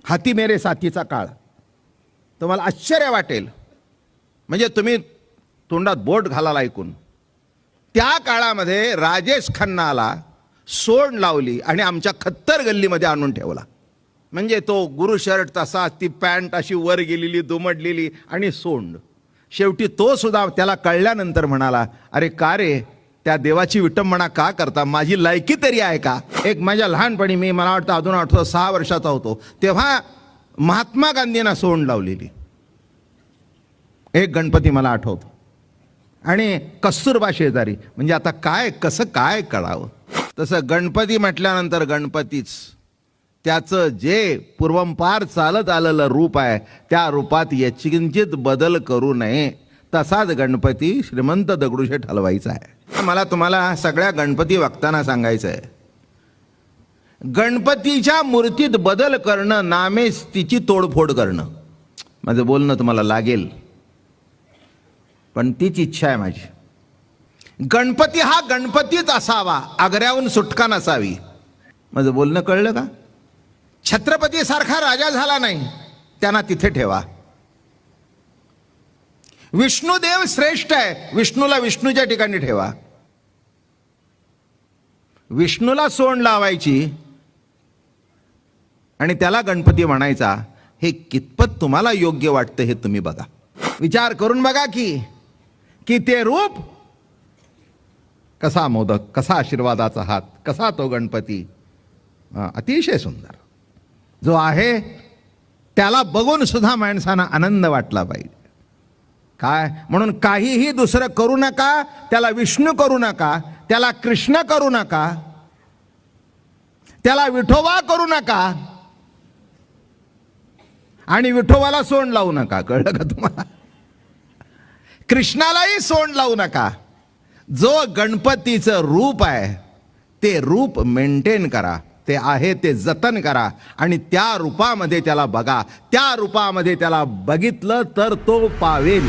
हाती मेरे साथीचा काळ, तुम्हाला आश्चर्य वाटेल. म्हणजे तुम्ही तोंडात बोट घालाल ऐकून. त्या काळामध्ये राजेश खन्नाला सोंड लावली आणि आमच्या खत्तर गल्लीमध्ये आणून ठेवला. म्हणजे तो गुरु शर्ट तसा, ती पॅन्ट अशी वर गेलेली दुमडलेली आणि सोंड. शेवटी तो सुद्धा त्याला कळल्यानंतर म्हणाला, अरे का रे, त्या देवाची विटंबना का करता, माझी लायकी तरी आहे का. एक माझ्या लहानपणी, मला वाटतं अजून आठवतं, 6 वर्षाचा होतो तेव्हा महात्मा गांधींना सोंड लावलेली एक गणपती मला आठवतो. आणि कस्तुरबा शेजारी. म्हणजे आता काय कसं काय कळावं. तसं गणपती म्हटल्यानंतर गणपतीच, त्याचं जे पूर्वंपार चालत आलेलं रूप आहे त्या रूपात याची किंचित बदल करू नये. तसाच गणपती श्रीमंत दगडूशेठ हलवाईचा आहे. मला तुम्हाला सगळ्या गणपती भक्तांना सांगायचं आहे, गणपतीच्या मूर्तीत बदल करणं नामेच तिची तोडफोड करणं. माझं बोलणं तुम्हाला लागेल, पण तीच इच्छा आहे माझी. गणपती हा गणपतीच असावा, आग्र्याहून सुटका नसावी. माझं बोलणं कळलं का. छत्रपती सारखा राजा झाला नाही, त्यांना तिथे ठेवा. विष्णुदेव श्रेष्ठ आहे, विष्णूला विष्णूच्या ठिकाणी ठेवा. विष्णूला सोंड लावायची आणि त्याला गणपती म्हणायचा, हे कितपत तुम्हाला योग्य वाटतं हे तुम्ही बघा. विचार करून बघा की ते रूप कसा, मोदक कसा, आशीर्वादाचा हात कसा, तो गणपती अतिशय सुंदर जो आहे, त्याला बघून सुद्धा माणसांना आनंद वाटला पाहिजे. काय म्हणून काहीही दुसरं करू नका, त्याला विष्णू करू नका, त्याला कृष्ण करू नका, त्याला विठोबा करू नका आणि विठोबाला सोंड लावू नका. कळलं का तुम्हाला. कृष्णालाही सोंड लावू नका. जो गणपतीचं रूप आहे ते रूप मेंटेन करा, ते आहे ते जतन करा आणि त्या रूपामध्ये त्याला बघा. त्या रूपामध्ये त्याला बघितलं तर तो पावेल.